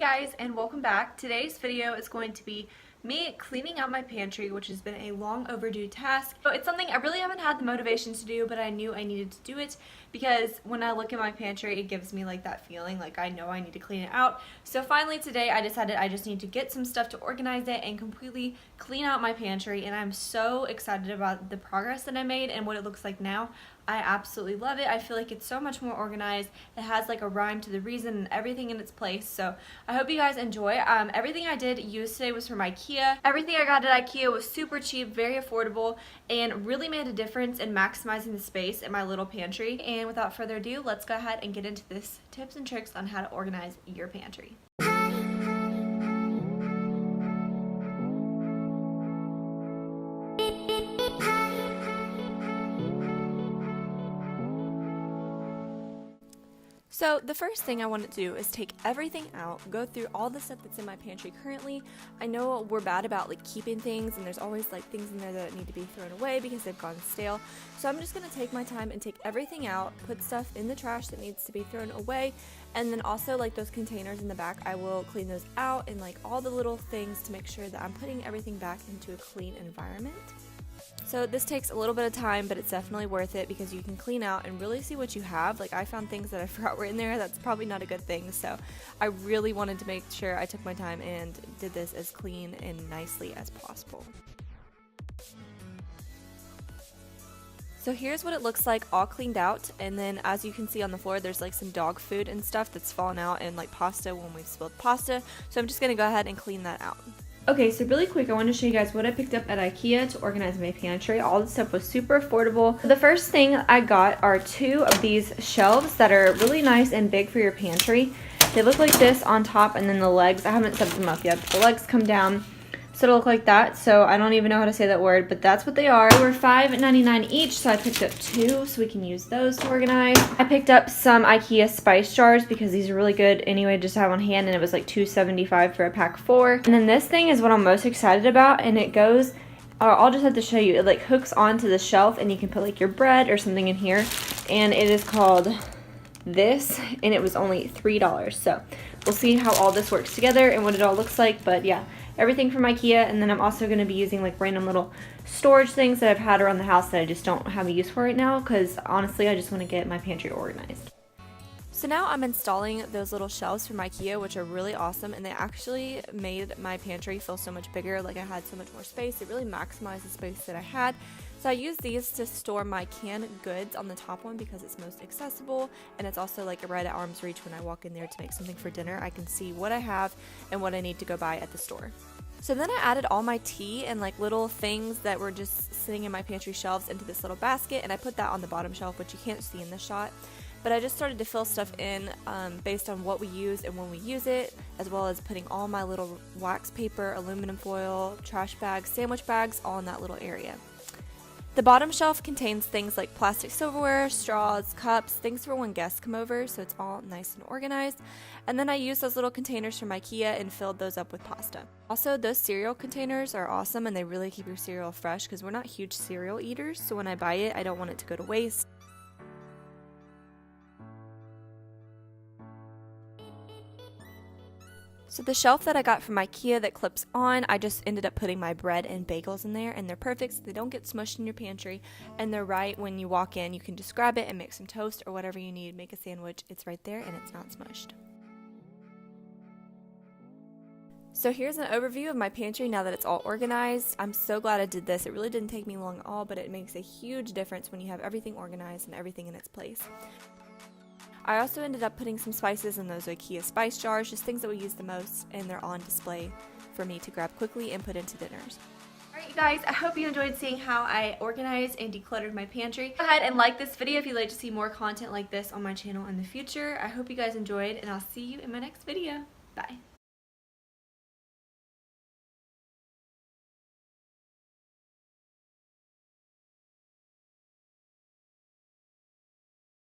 guys, and welcome back. Today's video is going to be me cleaning out my pantry, which has been a long overdue task. So it's something I really haven't had the motivation to do, but I knew I needed to do it because when I look at my pantry, it gives me like that feeling like I know I need to clean it out. So finally today I decided I just need to get some stuff to organize it and completely clean out my pantry, and I'm so excited about the progress that I made and what it looks like now. I absolutely love it. I feel like it's so much more organized. It has like a rhyme to the reason and everything in its place. So I hope you guys enjoy. Everything I did use today was from Ikea. Everything I got at Ikea was super cheap, very affordable, and really made a difference in maximizing the space in my little pantry. And without further ado, let's go ahead and get into this tips and tricks on how to organize your pantry. So the first thing I want to do is take everything out, go through all the stuff that's in my pantry currently. I know we're bad about like keeping things, and there's always like things in there that need to be thrown away because they've gone stale. So I'm just going to take my time and take everything out, put stuff in the trash that needs to be thrown away, and then also like those containers in the back, I will clean those out and like all the little things to make sure that I'm putting everything back into a clean environment. So this takes a little bit of time, but it's definitely worth it because you can clean out and really see what you have. Like I found things that I forgot were in there. That's probably not a good thing. So I really wanted to make sure I took my time and did this as clean and nicely as possible. So here's what it looks like all cleaned out, and then as you can see on the floor there's like some dog food and stuff that's fallen out, and like pasta when we've spilled pasta. So I'm just going to go ahead and clean that out. Okay, so really quick, I want to show you guys what I picked up at Ikea to organize my pantry. All the stuff was super affordable. The first thing I got are two of these shelves that are really nice and big for your pantry. They look like this on top, and then the legs, I haven't set them up yet, but the legs come down. So it'll look like that. So I don't even know how to say that word, but that's what they are. They were $5.99 each, so I picked up two so we can use those to organize. I picked up some Ikea spice jars because these are really good anyway just to have on hand, and it was like $2.75 for a pack of 4. And then this thing is what I'm most excited about, and it goes, I'll just have to show you, it like hooks onto the shelf and you can put like your bread or something in here, and it is called this, and it was only $3. So we'll see how all this works together and what it all looks like. But yeah, everything from Ikea, and then I'm also going to be using like random little storage things that I've had around the house that I just don't have a use for right now, because honestly I just want to get my pantry organized. So now I'm installing those little shelves from Ikea, which are really awesome, and they actually made my pantry feel so much bigger. Like I had so much more space. It really maximized the space that I had. So I use these to store my canned goods on the top one because it's most accessible, and it's also like right at arm's reach when I walk in there to make something for dinner. I can see what I have and what I need to go buy at the store. So then I added all my tea and like little things that were just sitting in my pantry shelves into this little basket, and I put that on the bottom shelf, which you can't see in this shot. But I just started to fill stuff in based on what we use and when we use it, as well as putting all my little wax paper, aluminum foil, trash bags, sandwich bags all in that little area. The bottom shelf contains things like plastic silverware, straws, cups, things for when guests come over, so it's all nice and organized. And then I used those little containers from Ikea and filled those up with pasta. Also, those cereal containers are awesome, and they really keep your cereal fresh because we're not huge cereal eaters, so when I buy it, I don't want it to go to waste. So the shelf that I got from Ikea that clips on, I just ended up putting my bread and bagels in there, and they're perfect so they don't get smushed in your pantry, and they're right when you walk in. You can just grab it and make some toast or whatever you need, make a sandwich. It's right there and it's not smushed. So here's an overview of my pantry now that it's all organized. I'm so glad I did this. It really didn't take me long at all, but it makes a huge difference when you have everything organized and everything in its place. I also ended up putting some spices in those Ikea spice jars, just things that we use the most, and they're on display for me to grab quickly and put into dinners. Alright you guys, I hope you enjoyed seeing how I organized and decluttered my pantry. Go ahead and like this video if you'd like to see more content like this on my channel in the future. I hope you guys enjoyed, and I'll see you in my next video. Bye.